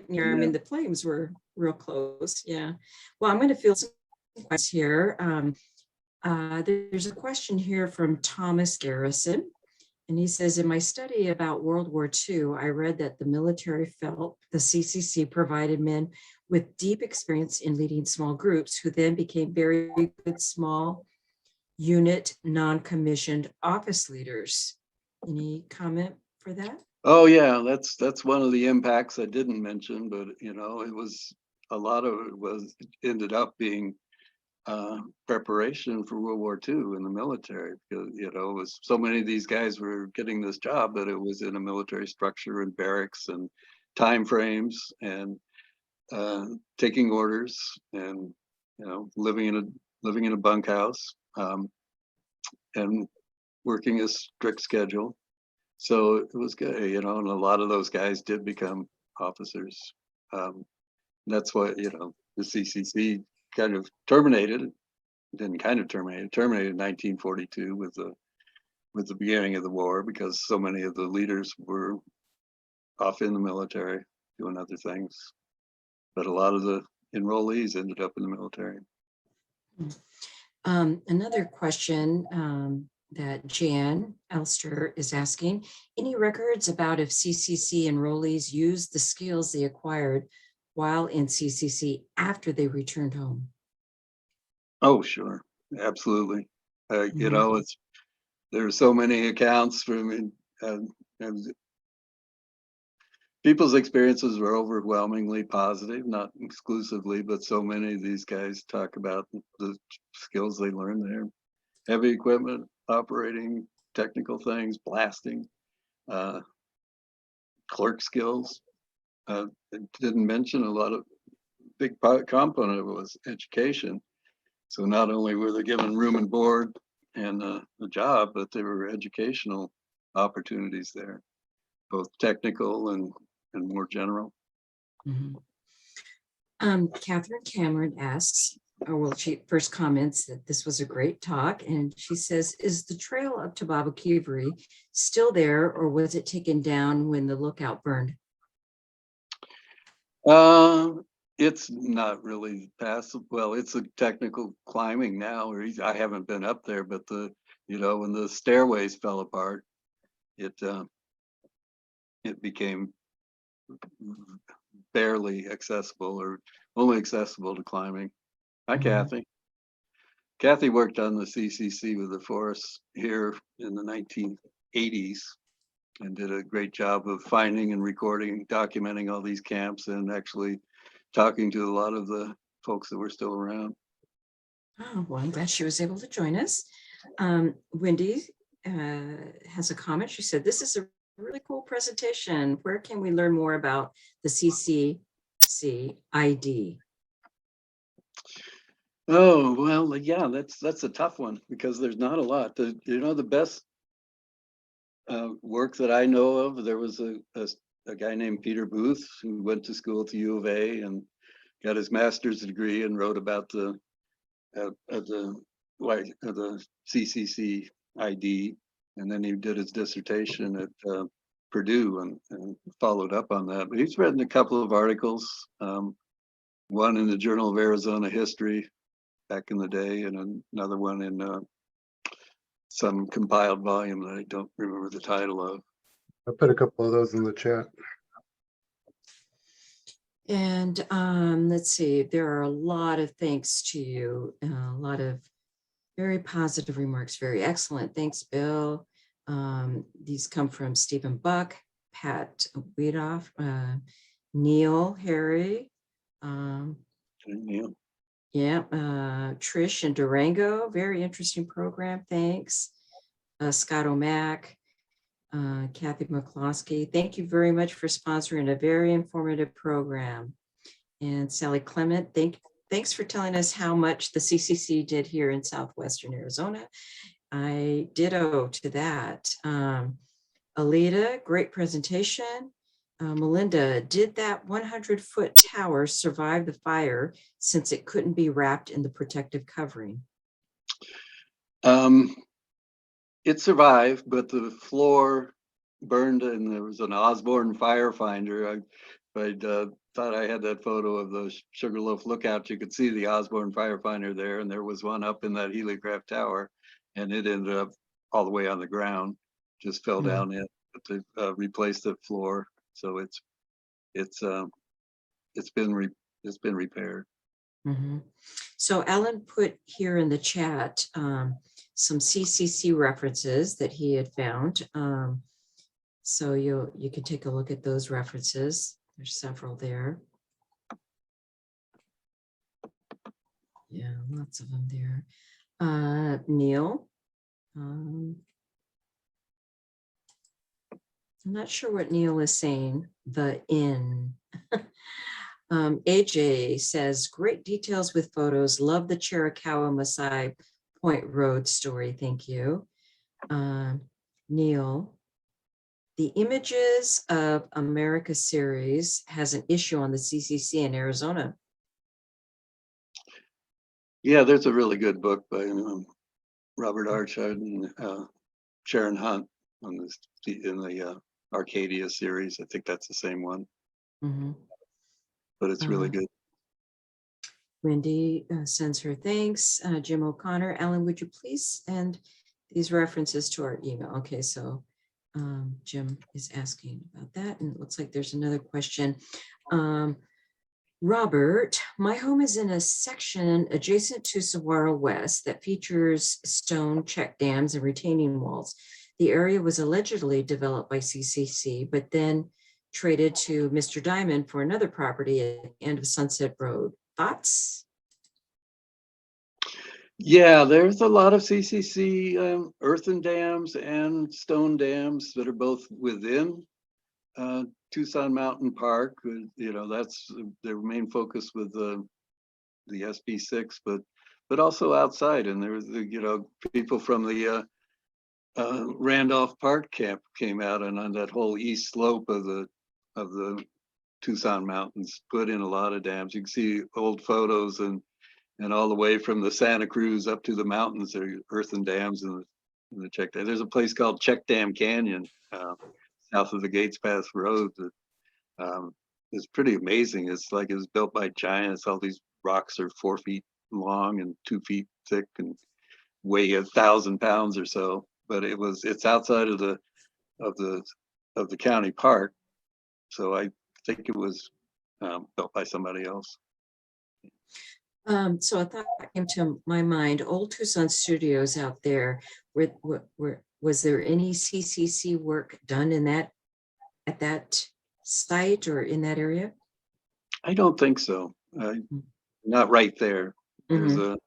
near. I Yeah. mean, the flames were real close. Yeah. Well, I'm going to field some questions here. There's a question here from Thomas Garrison. And he says, in my study about World War II, I read that the military felt the CCC provided men with deep experience in leading small groups who then became very good small unit non-commissioned office leaders. Any comment for that? Oh yeah, that's one of the impacts I didn't mention, but it was a lot of it ended up being preparation for World War II in the military, because it was so many of these guys were getting this job, but it was in a military structure and barracks and time frames and taking orders and living in a bunkhouse and working a strict schedule. So it was good, and a lot of those guys did become officers. That's why the CCC kind of terminated in 1942 with the beginning of the war, because so many of the leaders were off in the military doing other things. But a lot of the enrollees ended up in the military. Another question that Jan Elster is asking, any records about if CCC enrollees used the skills they acquired while in CCC after they returned home? Oh, sure. Absolutely. There's so many accounts from and people's experiences were overwhelmingly positive, not exclusively, but so many of these guys talk about the skills they learned there. Heavy equipment, operating, technical things, blasting, clerk skills. It didn't mention a lot of big component of it was education. So not only were they given room and board and a job, but there were educational opportunities there, both technical and more general. Catherine Cameron asks, she first comments that this was a great talk, and she says, is the trail up to Baba Kiveri still there, or was it taken down when the lookout burned? It's not really passable. Well, it's a technical climbing now. I haven't been up there, but when the stairways fell apart, it became barely accessible, or only accessible to climbing. Hi, Kathy. Kathy worked on the CCC with the forests here in the 1980s and did a great job of finding and recording, documenting all these camps, and actually talking to a lot of the folks that were still around. Oh, well, I'm glad she was able to join us. Wendy has a comment. She said, this is a really cool presentation. Where can we learn more about the CCC ID? Oh, well, yeah, that's a tough one, because there's not a lot. The best work that I know of, there was a guy named Peter Booth who went to school at the U of A and got his master's degree and wrote about the CCC ID, and then he did his dissertation at Purdue and followed up on that. But he's written a couple of articles, one in the Journal of Arizona History back in the day, and another one in some compiled volume that I don't remember the title of. I put a couple of those in the chat. And let's see, there are a lot of thanks to you, a lot of very positive remarks, very excellent. Thanks, Bill. These come from Stephen Buck, Pat Weedoff, Neil Harry. Yeah. Yeah, Trish and Durango, very interesting program. Thanks. Scott O'Mac, Kathy McCloskey. Thank you very much for sponsoring a very informative program. And Sally Clement, thanks for telling us how much the CCC did here in southwestern Arizona. I ditto to that. Alita, great presentation. Melinda, did that 100-foot tower survive the fire since it couldn't be wrapped in the protective covering? It survived, but the floor burned, and there was an Osborne firefinder. I thought I had that photo of the Sugarloaf Lookout. You could see the Osborne firefinder there, and there was one up in that heliograph tower, and it ended up all the way on the ground, just fell down in to replace the floor. So it's been repaired. Mm-hmm. So Alan put here in the chat some CCC references that he had found. So you can take a look at those references. There's several there. Yeah, lots of them there. Neil. I'm not sure what Neil is saying. The inn. AJ says, great details with photos. Love the Chiricahua Maasai Point Road story. Thank you. Neil, the Images of America series has an issue on the CCC in Arizona. Yeah, there's a really good book by Robert Archard and Sharon Hunt on this in the Arcadia series. I think that's the same one. Mm-hmm. But it's really good. Wendy sends her thanks. Jim O'Connor, Alan, would you please send these references to our email? Okay, so Jim is asking about that, and it looks like there's another question. Robert, my home is in a section adjacent to Saguaro West that features stone check dams and retaining walls. The area was allegedly developed by CCC, but then traded to Mr. Diamond for another property at the end of Sunset Road. Thoughts? Yeah, there's a lot of CCC earthen dams and stone dams that are both within Tucson Mountain Park. You know, that's their main focus with the SB6, but also outside. And there's people from the Randolph Park camp came out, and on that whole east slope of the Tucson Mountains put in a lot of dams. You can see old photos and all the way from the Santa Cruz up to the mountains, there are earthen dams in the check dam. There's a place called Check Dam Canyon south of the Gates Pass Road that is pretty amazing. It's like it was built by giants. All these rocks are 4 feet long and 2 feet thick and weigh 1,000 pounds or so. But it's outside of the county park, so I think it was built by somebody else. So a thought came to my mind, Old Tucson Studios out there, was there any CCC work done at that site or in that area? I don't think so. Not right there. There was a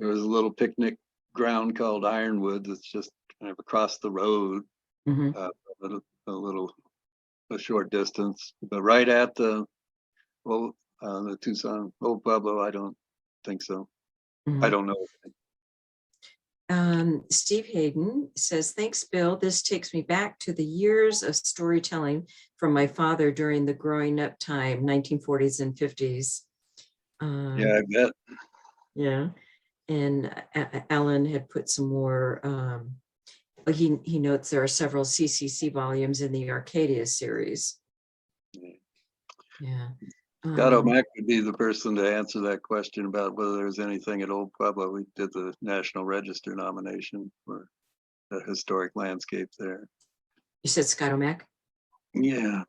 little picnic ground called Ironwood that's just kind of across the road, a short distance, but right at the Tucson Old Pueblo, I don't think so. I don't know. Steve Hayden says, thanks, Bill. This takes me back to the years of storytelling from my father during the growing up time, 1940s and 50s. Yeah, I bet. Yeah. And Alan had put some more, he notes there are several CCC volumes in the Arcadia series. Yeah. Scott O'Mac would be the person to answer that question about whether there's anything at Old Pueblo. We did the National Register nomination for the historic landscape there. You said Scott O'Mac? Yeah.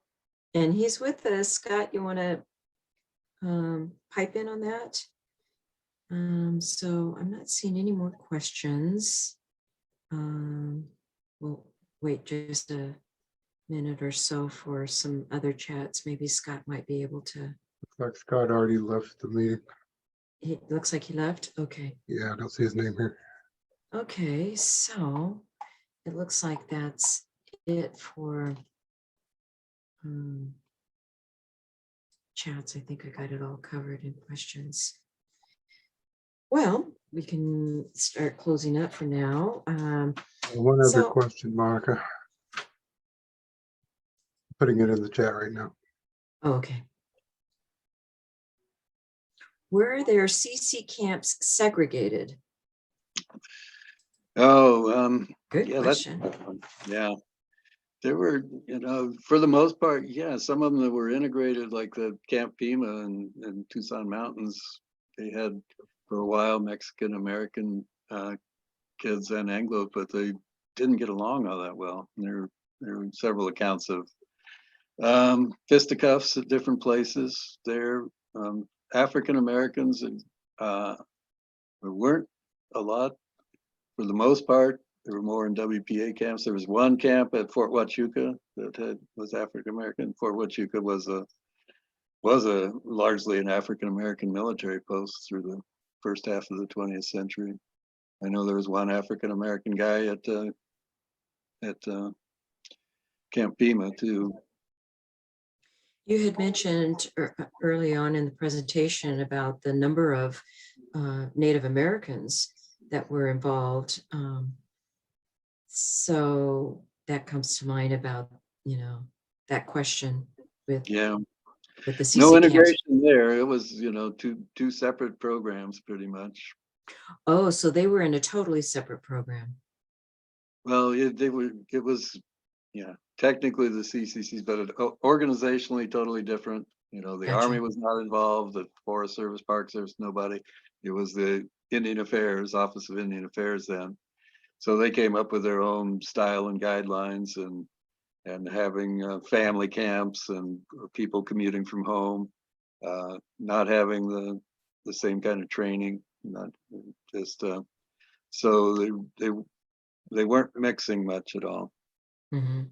And he's with us. Scott, you want to pipe in on that. So I'm not seeing any more questions. We'll wait just a minute or so for some other chats. Maybe Scott might be able to. Looks like Scott already left the meeting. It looks like he left. Okay. Yeah, I don't see his name here. Okay, so it looks like that's it for chats. I think I got it all covered in questions. Well, we can start closing up for now. One other so- question, Monica. Putting it in the chat right now. Oh, okay. Were their CC camps segregated? Oh, Good yeah, question. yeah. There were, for the most part, yeah, some of them that were integrated, like the Camp Pima and Tucson Mountains. They had for a while Mexican American kids and Anglo, but they didn't get along all that well. And there were several accounts of fisticuffs at different places. There, African Americans, there weren't a lot. For the most part, there were more in WPA camps. There was one camp at Fort Huachuca that was African American. Fort Huachuca was a largely an African American military post through the first half of the 20th century. I know there was one African American guy at Camp Pima too. You had mentioned early on in the presentation about the number of Native Americans that were involved. So that comes to mind about, that question with Yeah, the CC no camps. integration there. It was, two separate programs pretty much. Oh, so they were in a totally separate program. Well, it was, yeah, technically the CCCs, but organizationally totally different. The Gotcha. Army was not involved, the Forest Service, Park Service, nobody. It was the Indian Affairs, Office of Indian Affairs then. So they came up with their own style and guidelines and having family camps and people commuting from home, not having the same kind of training, not just, so they weren't mixing much at all. Mm-hmm.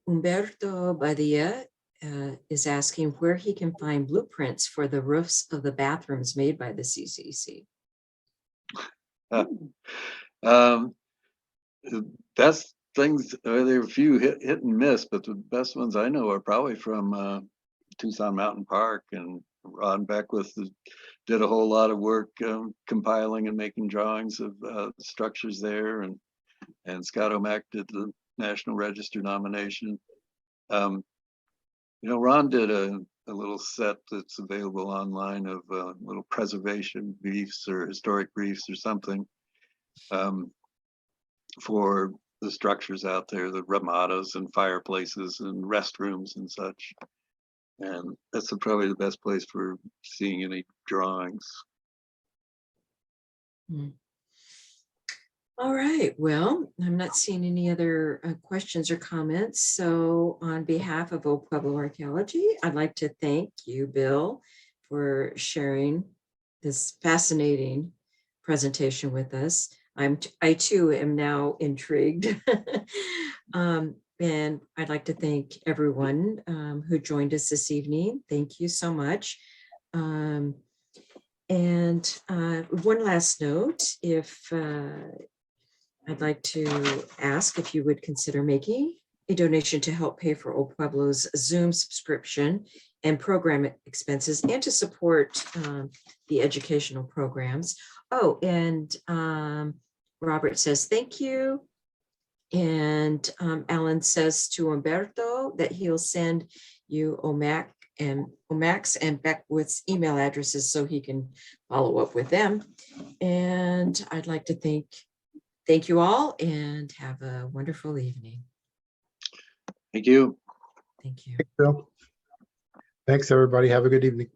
Humberto Badia is asking where he can find blueprints for the roofs of the bathrooms made by the CCC. The best things, there are a few hit and miss, but the best ones I know are probably from Tucson Mountain Park, and Ron Beckwith did a whole lot of work compiling and making drawings of structures there, and Scott O'Mac did the National Register nomination. Ron did a little set that's available online of little preservation briefs or historic briefs or something for the structures out there, the ramadas and fireplaces and restrooms and such. And that's probably the best place for seeing any drawings. All right, well, I'm not seeing any other questions or comments. So on behalf of Old Pueblo Archaeology, I'd like to thank you, Bill, for sharing this fascinating presentation with us. I too am now intrigued. And I'd like to thank everyone who joined us this evening. Thank you so much. And one last note, if I'd like to ask if you would consider making a donation to help pay for Old Pueblo's Zoom subscription and program expenses, and to support the educational programs. Oh, and Robert says thank you. And Alan says to Humberto that he'll send you Omac's and Beckwith's email addresses so he can follow up with them. And I'd like to thank you all and have a wonderful evening. Thank you. Thank you. Thanks, Bill. Thanks, everybody. Have a good evening.